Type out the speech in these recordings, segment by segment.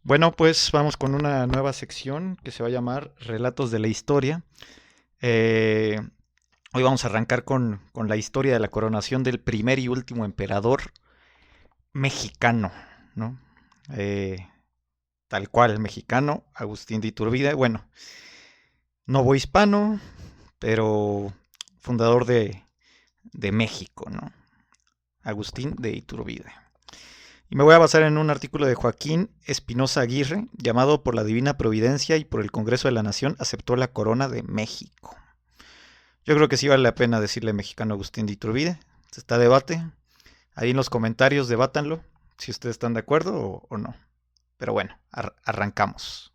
Bueno, pues vamos con una nueva sección que se va a llamar Relatos de la Historia. Eh, Hoy vamos a arrancar con la historia de la coronación del primer y último emperador mexicano, ¿no? Eh, Tal cual, mexicano, Agustín de Iturbide. Bueno, novohispano, pero fundador de México, ¿no? Agustín de Iturbide. Y me voy a basar en un artículo de Joaquín Espinosa Aguirre, llamado Por la Divina Providencia y por el Congreso de la Nación aceptó la corona de México. Yo creo que sí vale la pena decirle mexicano Agustín de Iturbide. Está a debate. Ahí en los comentarios debátanlo, si ustedes están de acuerdo o no. Pero bueno, arrancamos.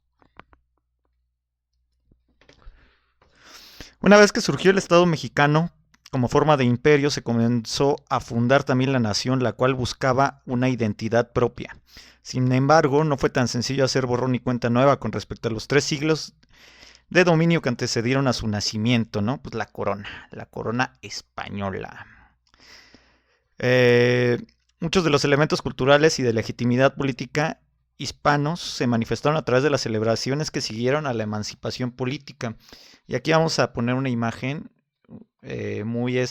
Una vez que surgió el Estado mexicano, como forma de imperio, se comenzó a fundar también la nación, la cual buscaba una identidad propia. Sin embargo, no fue tan sencillo hacer borrón y cuenta nueva con respecto a los 3 siglos de dominio que antecedieron a su nacimiento, ¿no? Pues la corona española. Eh, Muchos de los elementos culturales y de legitimidad política hispanos se manifestaron a través de las celebraciones que siguieron a la emancipación política. Y aquí vamos a poner una imagen muy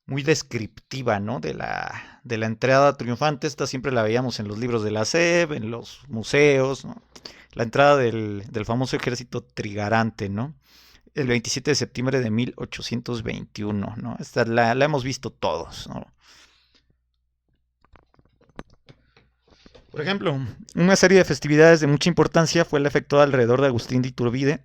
muy descriptiva, ¿no? De la entrada triunfante. Esta siempre la veíamos en los libros de la SEP, en los museos, ¿no? La entrada del famoso ejército trigarante, ¿no? El 27 de septiembre de 1821, ¿no? Esta la hemos visto todos, ¿no? Por ejemplo, una serie de festividades de mucha importancia fue la efectuada alrededor de Agustín de Iturbide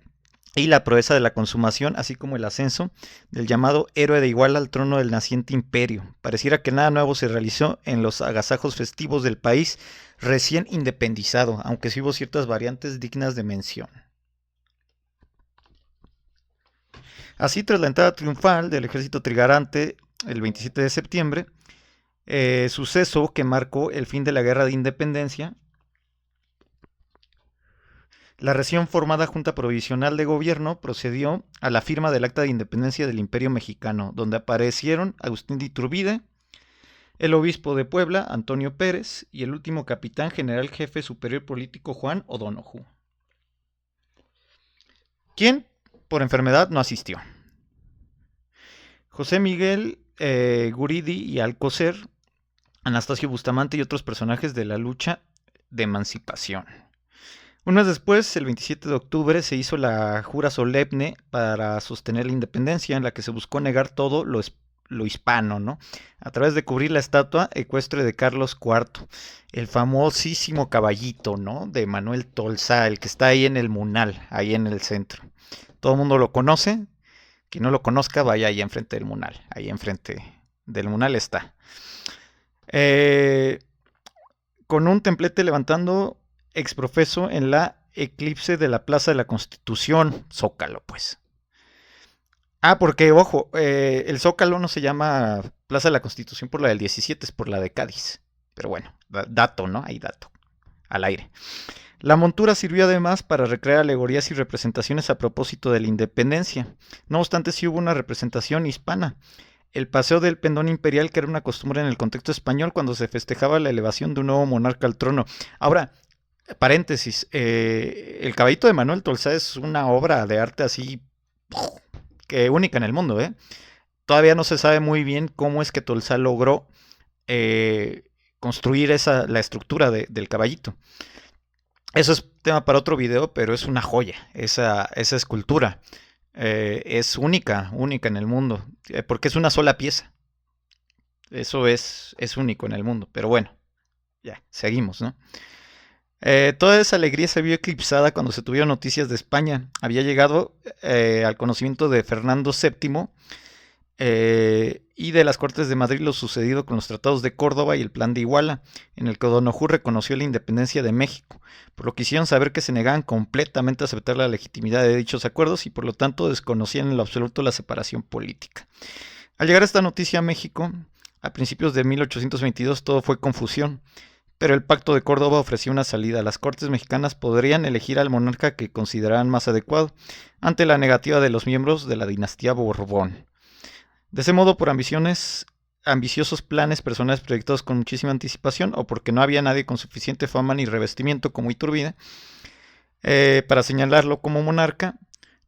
y la proeza de la consumación, así como el ascenso del llamado héroe de Iguala al trono del naciente imperio. Pareciera que nada nuevo se realizó en los agasajos festivos del país recién independizado, aunque sí hubo ciertas variantes dignas de mención. Así, tras la entrada triunfal del ejército trigarante el 27 de septiembre, suceso que marcó el fin de la guerra de independencia, la recién formada Junta Provisional de Gobierno procedió a la firma del Acta de Independencia del Imperio Mexicano, donde aparecieron Agustín de Iturbide, el obispo de Puebla, Antonio Pérez, y el último capitán general jefe superior político Juan O'Donoghue, quien por enfermedad no asistió. José Miguel Guridi y Alcocer, Anastasio Bustamante y otros personajes de la lucha de emancipación. Un mes después, el 27 de octubre, se hizo la jura solemne para sostener la independencia, en la que se buscó negar todo lo hispano, ¿no? A través de cubrir la estatua ecuestre de Carlos IV, el famosísimo caballito, ¿no? De Manuel Tolsá, el que está ahí en el Munal, ahí en el centro. Todo el mundo lo conoce. Quien no lo conozca, vaya ahí enfrente del Munal. Ahí enfrente del Munal está. Eh, con un templete levantando exprofeso en la eclipse de la Plaza de la Constitución, Zócalo, pues. Porque, ojo, el Zócalo no se llama Plaza de la Constitución por la del 17, es por la de Cádiz. Pero bueno, dato, ¿no? Hay dato, al aire. La montura sirvió además para recrear alegorías y representaciones a propósito de la independencia. No obstante, sí hubo una representación hispana. El paseo del pendón imperial, que era una costumbre en el contexto español cuando se festejaba la elevación de un nuevo monarca al trono. Ahora, paréntesis, el caballito de Manuel Tolsá es una obra de arte así que única en el mundo, ¿eh? Todavía no se sabe muy bien cómo es que Tolsá logró construir la estructura del caballito. Eso es tema para otro video, pero es una joya, esa escultura. Es única en el mundo, porque es una sola pieza. Eso es único en el mundo, pero bueno, ya, seguimos, ¿no? Toda esa alegría se vio eclipsada cuando se tuvieron noticias de España. Había llegado al conocimiento de Fernando VII y de las Cortes de Madrid lo sucedido con los tratados de Córdoba y el Plan de Iguala, en el que O'Donoghue reconoció la independencia de México, por lo que hicieron saber que se negaban completamente a aceptar la legitimidad de dichos acuerdos y por lo tanto desconocían en lo absoluto la separación política. Al llegar esta noticia a México, a principios de 1822 todo fue confusión, pero el Pacto de Córdoba ofrecía una salida. Las Cortes mexicanas podrían elegir al monarca que consideraran más adecuado, ante la negativa de los miembros de la dinastía Borbón. De ese modo, por ambiciones ambiciosos planes personales proyectados con muchísima anticipación o porque no había nadie con suficiente fama ni revestimiento como Iturbide para señalarlo como monarca,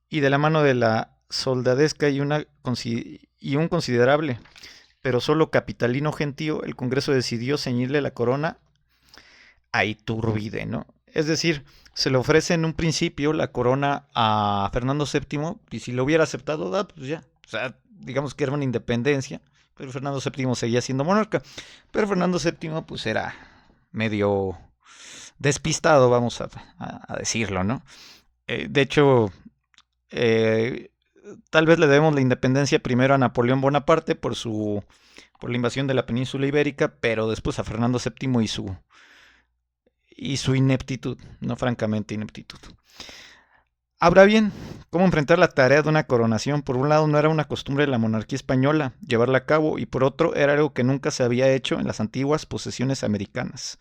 y de la mano de la soldadesca y un considerable, pero solo capitalino gentío, el Congreso decidió ceñirle la corona a Iturbide, ¿no? Es decir, se le ofrece en un principio la corona a Fernando VII y si lo hubiera aceptado, pues ya. O sea, digamos que era una independencia, pero Fernando VII seguía siendo monarca. Pero Fernando VII pues era medio despistado, vamos a decirlo, ¿no? De hecho, eh, tal vez le debemos la independencia primero a Napoleón Bonaparte por la invasión de la península ibérica, pero después a Fernando VII y su ineptitud, no francamente ineptitud. Ahora bien, ¿cómo enfrentar la tarea de una coronación? Por un lado, no era una costumbre de la monarquía española llevarla a cabo, y por otro, era algo que nunca se había hecho en las antiguas posesiones americanas.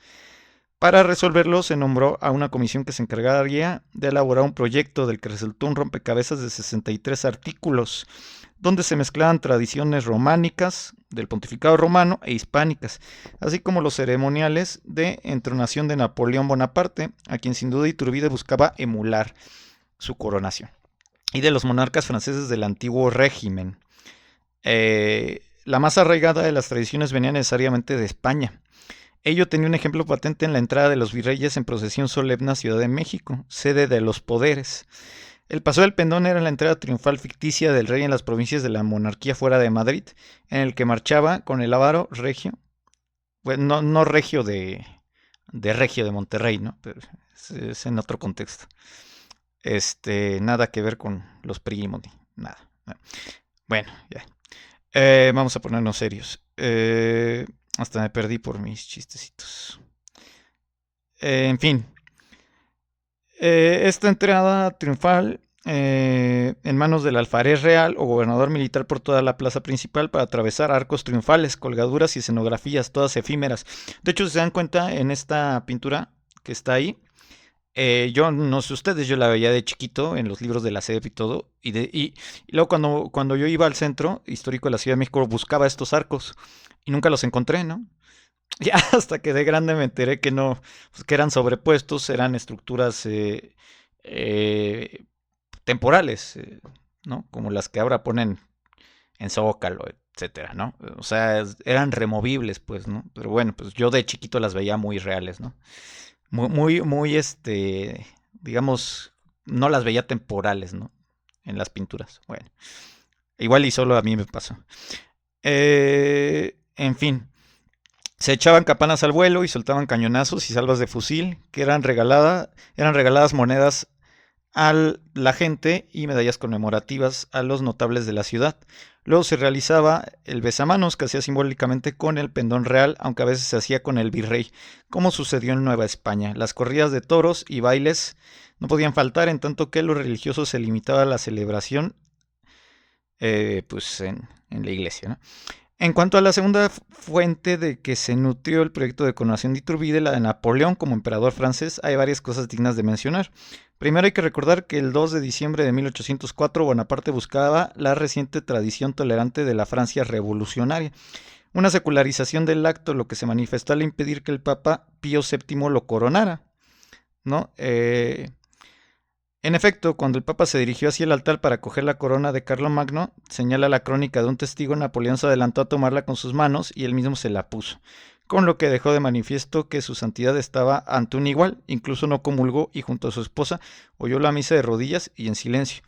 Para resolverlo, se nombró a una comisión que se encargaría de elaborar un proyecto del que resultó un rompecabezas de 63 artículos, donde se mezclaban tradiciones románicas, del pontificado romano e hispánicas, así como los ceremoniales de entronación de Napoleón Bonaparte, a quien sin duda Iturbide buscaba emular su coronación, y de los monarcas franceses del antiguo régimen. La más arraigada de las tradiciones venía necesariamente de España. Ello tenía un ejemplo patente en la entrada de los virreyes en procesión solemne a Ciudad de México, sede de los poderes. El paso del pendón era la entrada triunfal ficticia del rey en las provincias de la monarquía fuera de Madrid, en el que marchaba con el avaro regio, bueno, no regio de regio de Monterrey, ¿no? Pero es en otro contexto. Nada que ver con los primos, nada. Bueno, ya. Vamos a ponernos serios. Hasta me perdí por mis chistecitos. En fin. Esta entrada triunfal en manos del alfarés real o gobernador militar por toda la plaza principal para atravesar arcos triunfales, colgaduras y escenografías, todas efímeras. De hecho, si se dan cuenta en esta pintura que está ahí, yo no sé ustedes, yo la veía de chiquito en los libros de la SEP y todo, y luego cuando yo iba al centro histórico de la Ciudad de México buscaba estos arcos y nunca los encontré, ¿no? Ya hasta que de grande me enteré que no, pues, que eran sobrepuestos, eran estructuras eh, temporales, ¿no? Como las que ahora ponen en Zócalo, etcétera, ¿no? O sea, eran removibles, pues, ¿no? Pero bueno, pues yo de chiquito las veía muy reales, ¿no? Muy, digamos, no las veía temporales, ¿no? En las pinturas. Bueno, igual y solo a mí me pasó. En fin, se echaban campanas al vuelo y soltaban cañonazos y salvas de fusil, que eran regaladas monedas a la gente y medallas conmemorativas a los notables de la ciudad. Luego se realizaba el besamanos, que hacía simbólicamente con el pendón real, aunque a veces se hacía con el virrey, como sucedió en Nueva España. Las corridas de toros y bailes no podían faltar, en tanto que lo religioso se limitaba a la celebración pues en la iglesia, ¿no? En cuanto a la segunda fuente de que se nutrió el proyecto de coronación de Iturbide, la de Napoleón como emperador francés, hay varias cosas dignas de mencionar. Primero hay que recordar que el 2 de diciembre de 1804 Bonaparte buscaba la reciente tradición tolerante de la Francia revolucionaria, una secularización del acto, lo que se manifestó al impedir que el Papa Pío VII lo coronara, ¿no? En efecto, cuando el Papa se dirigió hacia el altar para coger la corona de Carlomagno, señala la crónica de un testigo, Napoleón se adelantó a tomarla con sus manos y él mismo se la puso, con lo que dejó de manifiesto que su santidad estaba ante un igual, incluso no comulgó y junto a su esposa oyó la misa de rodillas y en silencio.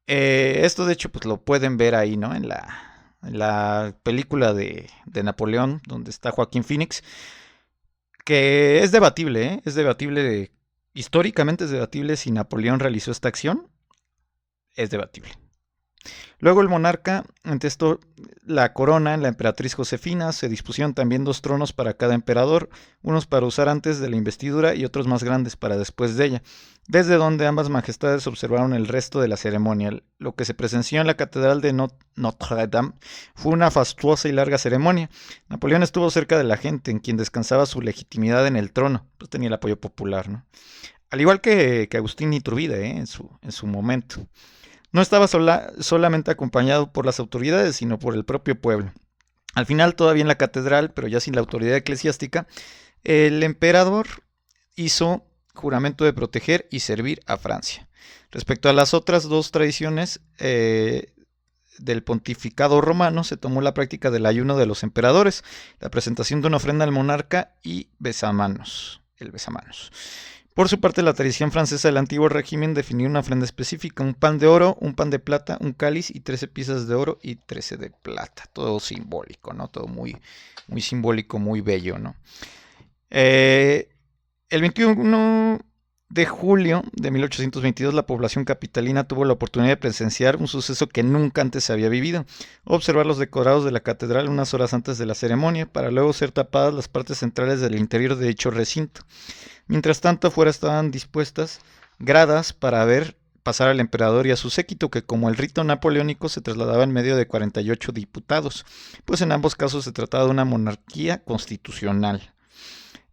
Esto de hecho pues lo pueden ver ahí, ¿no? En la película de Napoleón, donde está Joaquín Phoenix, que es debatible, ¿eh? Es debatible, históricamente es debatible si Napoleón realizó esta acción, es debatible. Luego el monarca entestó la corona en la emperatriz Josefina, se dispusieron también 2 tronos para cada emperador, unos para usar antes de la investidura y otros más grandes para después de ella, desde donde ambas majestades observaron el resto de la ceremonia. Lo que se presenció en la catedral de Notre Dame fue una fastuosa y larga ceremonia. Napoleón estuvo cerca de la gente, en quien descansaba su legitimidad en el trono, pues tenía el apoyo popular, ¿no? Al igual que Agustín Iturbide, en su momento. No estaba solamente acompañado por las autoridades, sino por el propio pueblo. Al final, todavía en la catedral, pero ya sin la autoridad eclesiástica, el emperador hizo juramento de proteger y servir a Francia. Respecto a las otras dos tradiciones del pontificado romano, se tomó la práctica del ayuno de los emperadores, la presentación de una ofrenda al monarca y besamanos, el besamanos. Por su parte, la tradición francesa del antiguo régimen definió una ofrenda específica: un pan de oro, un pan de plata, un cáliz y 13 piezas de oro y 13 de plata. Todo simbólico, ¿no? Todo muy, muy simbólico, muy bello, ¿no? El 21 de julio de 1822, la población capitalina tuvo la oportunidad de presenciar un suceso que nunca antes se había vivido: observar los decorados de la catedral unas horas antes de la ceremonia, para luego ser tapadas las partes centrales del interior de dicho recinto. Mientras tanto, afuera estaban dispuestas gradas para ver pasar al emperador y a su séquito, que como el rito napoleónico se trasladaba en medio de 48 diputados, pues en ambos casos se trataba de una monarquía constitucional.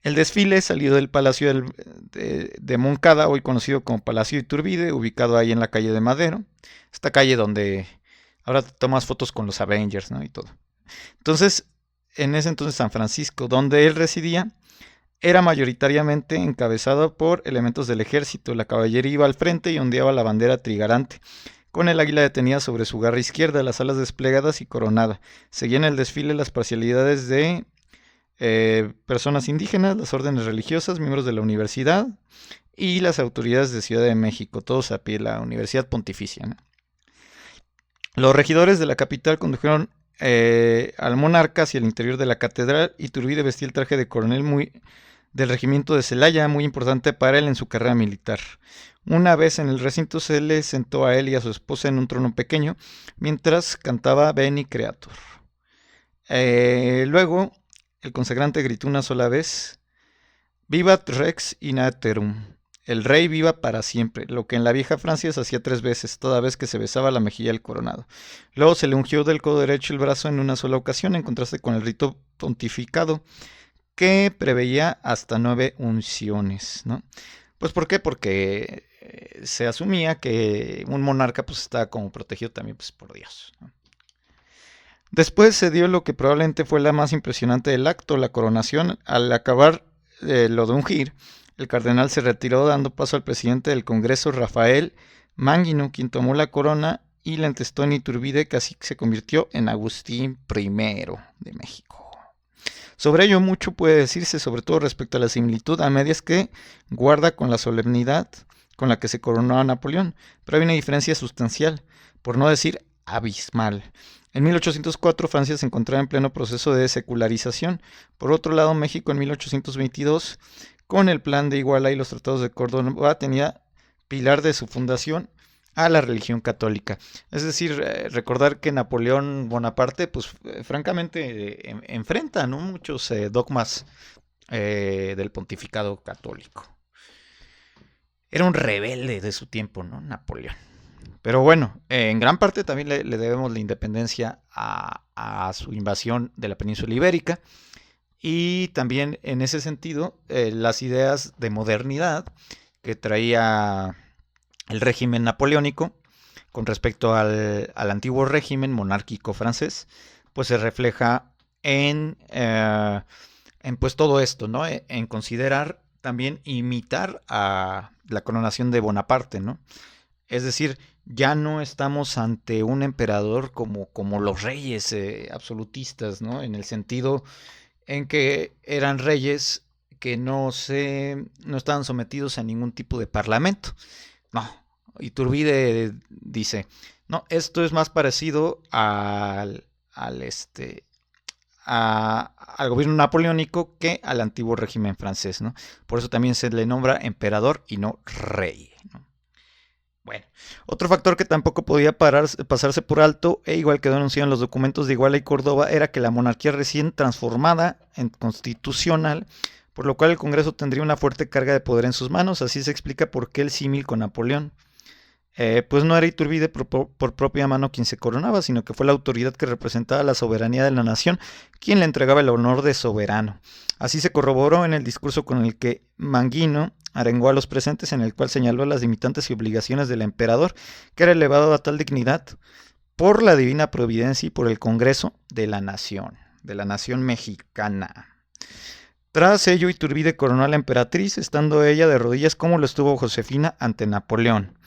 El desfile salió del Palacio de Moncada, hoy conocido como Palacio Iturbide, ubicado ahí en la calle de Madero, esta calle donde ahora tomas fotos con los Avengers, ¿no? Y todo. Entonces, en ese entonces San Francisco, donde él residía, era mayoritariamente encabezado por elementos del ejército. La caballería iba al frente y ondeaba la bandera trigarante, con el águila detenida sobre su garra izquierda, las alas desplegadas y coronada. Seguían el desfile las parcialidades de personas indígenas, las órdenes religiosas, miembros de la universidad y las autoridades de Ciudad de México, todos a pie, la Universidad Pontificia, ¿no? Los regidores de la capital condujeron al monarca hacia el interior de la catedral. Iturbide vestía el traje de coronel del regimiento de Celaya, muy importante para él en su carrera militar. Una vez en el recinto se le sentó a él y a su esposa en un trono pequeño, mientras cantaba Veni Creator. Luego, el consagrante gritó una sola vez: Vivat Rex in aeterum. El rey viva para siempre, lo que en la vieja Francia se hacía 3 veces, toda vez que se besaba la mejilla del coronado. Luego se le ungió del codo derecho el brazo en una sola ocasión, en contraste con el rito pontificado, que preveía hasta 9 unciones, ¿no? Pues ¿por qué? Porque se asumía que un monarca pues estaba como protegido también pues, por Dios, ¿no? Después se dio lo que probablemente fue la más impresionante del acto, la coronación. Al acabar lo de ungir, el cardenal se retiró, dando paso al presidente del Congreso, Rafael Mangino, quien tomó la corona y la entestó en Iturbide, que así se convirtió en Agustín I de México. Sobre ello mucho puede decirse, sobre todo respecto a la similitud a medias que guarda con la solemnidad con la que se coronó a Napoleón, pero hay una diferencia sustancial, por no decir abismal. En 1804 Francia se encontraba en pleno proceso de secularización. Por otro lado, México en 1822, con el Plan de Iguala y los Tratados de Córdoba, tenía pilar de su fundación a la religión católica. Es decir, recordar que Napoleón Bonaparte, pues francamente, enfrenta, ¿no?, muchos dogmas del pontificado católico. Era un rebelde de su tiempo, ¿no?, Napoleón. Pero bueno, en gran parte también le debemos la independencia a su invasión de la península ibérica, y también en ese sentido las ideas de modernidad que traía el régimen napoleónico con respecto al antiguo régimen monárquico francés, pues se refleja en pues todo esto, ¿no? En considerar también imitar a la coronación de Bonaparte, ¿no? Es decir, ya no estamos ante un emperador como los reyes absolutistas, ¿no? En el sentido en que eran reyes que no estaban sometidos a ningún tipo de parlamento. No, Iturbide dice, no, esto es más parecido al gobierno napoleónico que al antiguo régimen francés, ¿no? Por eso también se le nombra emperador y no rey, ¿no? Bueno, otro factor que tampoco podía pasarse por alto, igual que denunciaron los documentos de Iguala y Córdoba, era que la monarquía recién transformada en constitucional, por lo cual el Congreso tendría una fuerte carga de poder en sus manos. Así se explica por qué el símil con Napoleón. Pues no era Iturbide por propia mano quien se coronaba, sino que fue la autoridad que representaba la soberanía de la nación quien le entregaba el honor de soberano. Así se corroboró en el discurso con el que Mangino arengó a los presentes, en el cual señaló las limitantes y obligaciones del emperador, que era elevado a tal dignidad por la divina providencia y por el Congreso de la nación. de la nación mexicana. Tras ello, Iturbide coronó a la emperatriz, estando ella de rodillas como lo estuvo Josefina ante Napoleón.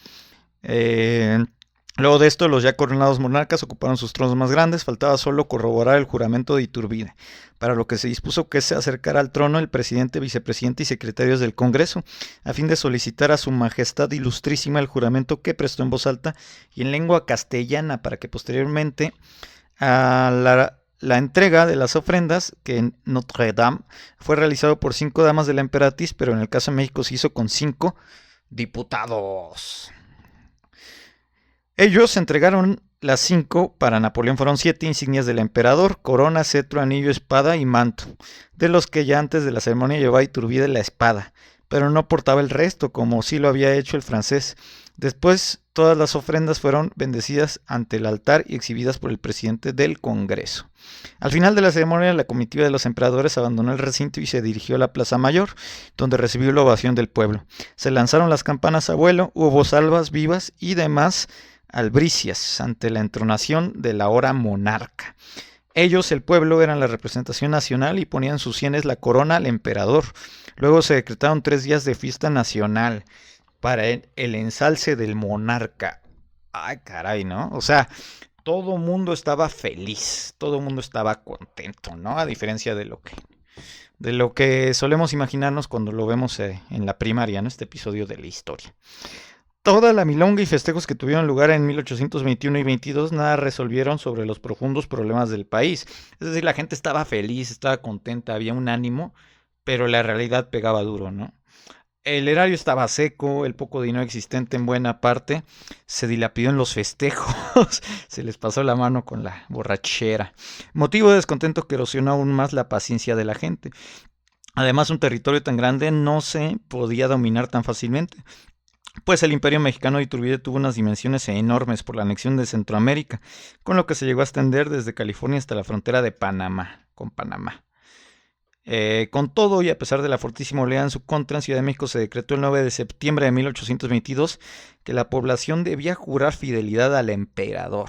Luego de esto, los ya coronados monarcas ocuparon sus tronos más grandes, faltaba solo corroborar el juramento de Iturbide, para lo que se dispuso que se acercara al trono el presidente, vicepresidente y secretarios del Congreso, a fin de solicitar a su majestad ilustrísima el juramento que prestó en voz alta y en lengua castellana, para que posteriormente a la entrega de las ofrendas, que en Notre Dame fue realizado por 5 damas de la emperatriz, pero en el caso de México se hizo con 5 diputados. Ellos entregaron las 5, para Napoleón fueron 7 insignias del emperador: corona, cetro, anillo, espada y manto, de los que ya antes de la ceremonia llevaba Iturbide la espada, pero no portaba el resto, como sí lo había hecho el francés. Después, todas las ofrendas fueron bendecidas ante el altar y exhibidas por el presidente del Congreso. Al final de la ceremonia, la comitiva de los emperadores abandonó el recinto y se dirigió a la Plaza Mayor, donde recibió la ovación del pueblo. Se lanzaron las campanas a vuelo, hubo salvas vivas y demás albricias ante la entronación de la hora monarca. Ellos, el pueblo, eran la representación nacional y ponían en sus sienes la corona al emperador. Luego se decretaron 3 días de fiesta nacional para el ensalce del monarca. Ay, caray, ¿no? O sea, todo mundo estaba feliz, todo mundo estaba contento, ¿no? A diferencia de lo que solemos imaginarnos cuando lo vemos en la primaria, ¿no? Este episodio de la historia. Toda la milonga y festejos que tuvieron lugar en 1821 y 22 nada resolvieron sobre los profundos problemas del país. Es decir, la gente estaba feliz, estaba contenta, había un ánimo, pero la realidad pegaba duro, ¿no? El erario estaba seco, el poco dinero existente en buena parte se dilapidó en los festejos, se les pasó la mano con la borrachera. Motivo de descontento que erosionó aún más la paciencia de la gente. Además, un territorio tan grande no se podía dominar tan fácilmente, pues el imperio mexicano de Iturbide tuvo unas dimensiones enormes por la anexión de Centroamérica, con lo que se llegó a extender desde California hasta la frontera de Panamá, con Panamá. Con todo, y a pesar de la fortísima oleada en su contra, en Ciudad de México se decretó el 9 de septiembre de 1822 que la población debía jurar fidelidad al emperador.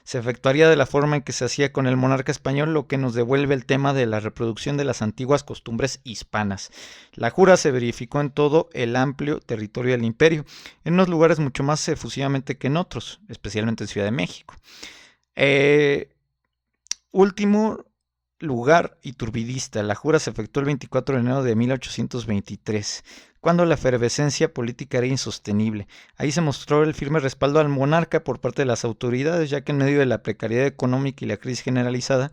Se efectuaría de la forma en que se hacía con el monarca español, lo que nos devuelve el tema de la reproducción de las antiguas costumbres hispanas. La jura se verificó en todo el amplio territorio del imperio, en unos lugares mucho más efusivamente que en otros, especialmente en Ciudad de México. Último lugar iturbidista. La jura se efectuó el 24 de enero de 1823, cuando la efervescencia política era insostenible. Ahí se mostró el firme respaldo al monarca por parte de las autoridades, ya que en medio de la precariedad económica y la crisis generalizada,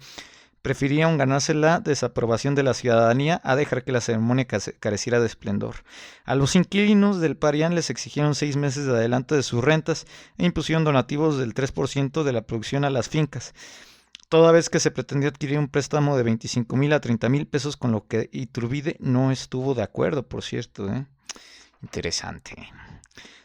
preferían ganarse la desaprobación de la ciudadanía a dejar que la ceremonia careciera de esplendor. A los inquilinos del Parián les exigieron 6 meses de adelanto de sus rentas e impusieron donativos del 3% de la producción a las fincas, toda vez que se pretendió adquirir un préstamo de 25,000 a 30,000 pesos, con lo que Iturbide no estuvo de acuerdo, por cierto. Interesante.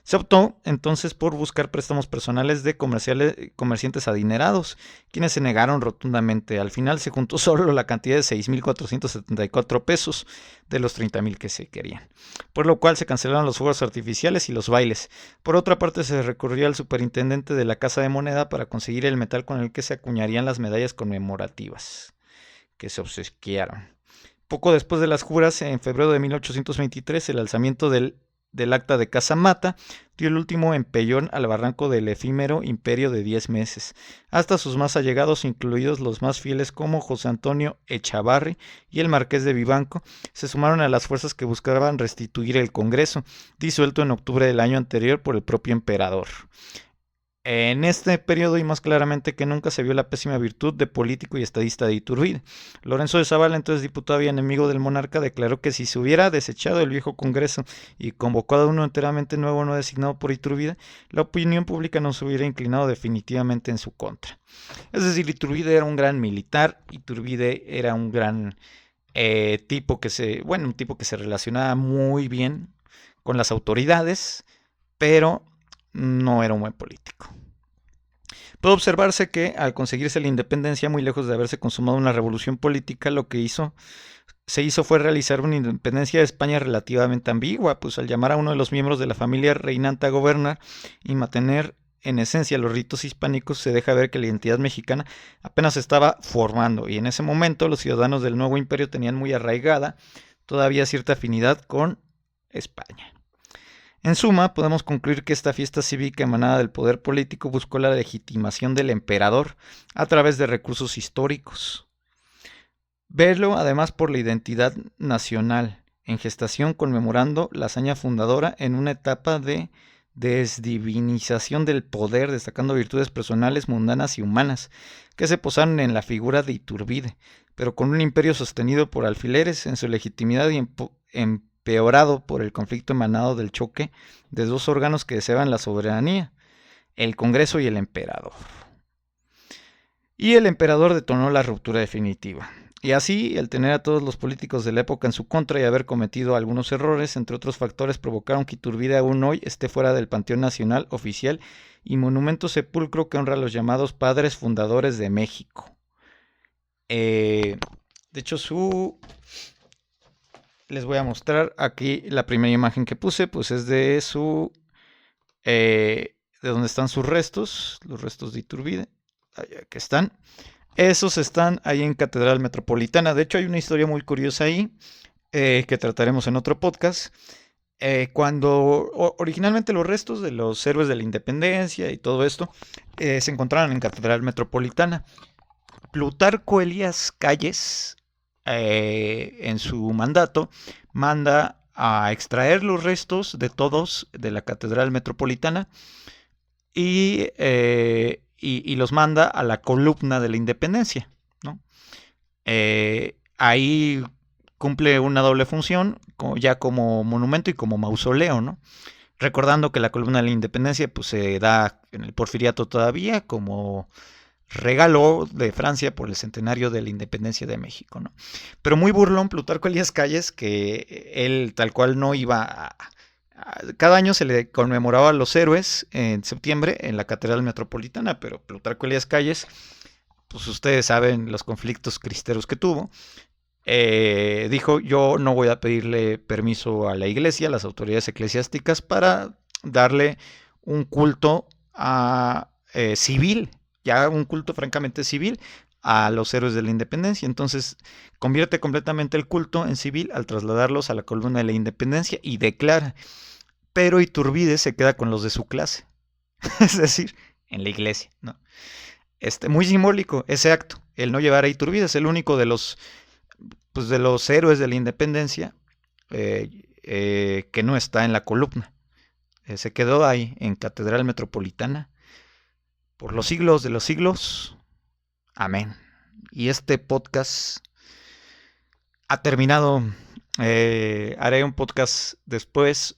Se optó entonces por buscar préstamos personales de comerciantes adinerados, quienes se negaron rotundamente. Al final se juntó solo la cantidad de 6,474 pesos de los 30,000 que se querían, por lo cual se cancelaron los fuegos artificiales y los bailes. Por otra parte, se recurrió al superintendente de la Casa de Moneda para conseguir el metal con el que se acuñarían las medallas conmemorativas, que se obsequiaron. Poco después de las juras, en febrero de 1823, el alzamiento del acta de Casamata dio el último empellón al barranco del efímero imperio de 10 meses. Hasta sus más allegados, incluidos los más fieles como José Antonio Echavarri y el marqués de Vivanco, se sumaron a las fuerzas que buscaban restituir el Congreso, disuelto en octubre del año anterior por el propio emperador. En este periodo, y más claramente que nunca, se vio la pésima virtud de político y estadista de Iturbide. Lorenzo de Zavala, entonces diputado y enemigo del monarca, declaró que si se hubiera desechado el viejo Congreso y convocado a uno enteramente nuevo no designado por Iturbide, la opinión pública no se hubiera inclinado definitivamente en su contra. Es decir, Iturbide era un gran militar, Iturbide era un gran un tipo que se relacionaba muy bien con las autoridades, pero no era un buen político. Puede observarse que al conseguirse la independencia, muy lejos de haberse consumado una revolución política, lo que se hizo fue realizar una independencia de España relativamente ambigua, pues al llamar a uno de los miembros de la familia reinante a gobernar y mantener en esencia los ritos hispánicos, se deja ver que la identidad mexicana apenas se estaba formando, y en ese momento los ciudadanos del nuevo imperio tenían muy arraigada todavía cierta afinidad con España. En suma, podemos concluir que esta fiesta cívica emanada del poder político buscó la legitimación del emperador a través de recursos históricos. Verlo además por la identidad nacional, en gestación conmemorando la hazaña fundadora en una etapa de desdivinización del poder, destacando virtudes personales, mundanas y humanas, que se posaron en la figura de Iturbide, pero con un imperio sostenido por alfileres en su legitimidad y empeorado por el conflicto emanado del choque de dos órganos que deseaban la soberanía, el Congreso y el emperador. Y el emperador detonó la ruptura definitiva. Y así, el tener a todos los políticos de la época en su contra y haber cometido algunos errores, entre otros factores, provocaron que Iturbide aún hoy esté fuera del Panteón Nacional oficial y monumento sepulcro que honra a los llamados padres fundadores de México. De hecho, les voy a mostrar aquí la primera imagen que puse, pues es de de donde están sus restos, los restos de Iturbide, allá que están. Esos están ahí en Catedral Metropolitana. De hecho, hay una historia muy curiosa ahí que trataremos en otro podcast. Cuando originalmente los restos de los héroes de la independencia y todo esto se encontraron en Catedral Metropolitana, Plutarco Elías Calles, en su mandato, manda a extraer los restos de todos de la Catedral Metropolitana y los manda a la columna de la Independencia, ¿no? Ahí cumple una doble función, ya como monumento y como mausoleo, ¿no? Recordando que la columna de la Independencia pues, se da en el Porfiriato todavía como regalo de Francia por el centenario de la Independencia de México, ¿no? Pero muy burlón Plutarco Elías Calles, que él tal cual no iba cada año se le conmemoraba a los héroes en septiembre en la Catedral Metropolitana, pero Plutarco Elías Calles, pues ustedes saben los conflictos cristeros que tuvo, dijo: yo no voy a pedirle permiso a la iglesia, a las autoridades eclesiásticas, para darle un culto civil, ya un culto francamente civil, a los héroes de la independencia. Entonces convierte completamente el culto en civil al trasladarlos a la columna de la Independencia y declara: pero Iturbide se queda con los de su clase, es decir, en la iglesia, ¿no? Muy simbólico ese acto, el no llevar a Iturbide, es el único de los héroes de la independencia que no está en la columna. Se quedó ahí en Catedral Metropolitana por los siglos de los siglos. Amén. Y este podcast ha terminado. Haré un podcast después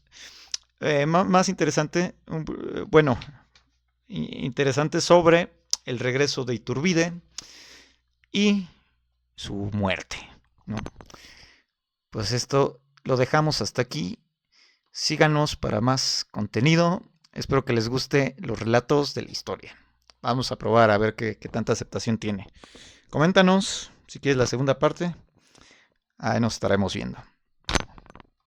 más interesante, interesante sobre el regreso de Iturbide y su muerte, ¿no? Pues esto lo dejamos hasta aquí. Síganos para más contenido. Espero que les guste los relatos de la historia. Vamos a probar a ver qué tanta aceptación tiene. Coméntanos si quieres la segunda parte. Ahí nos estaremos viendo.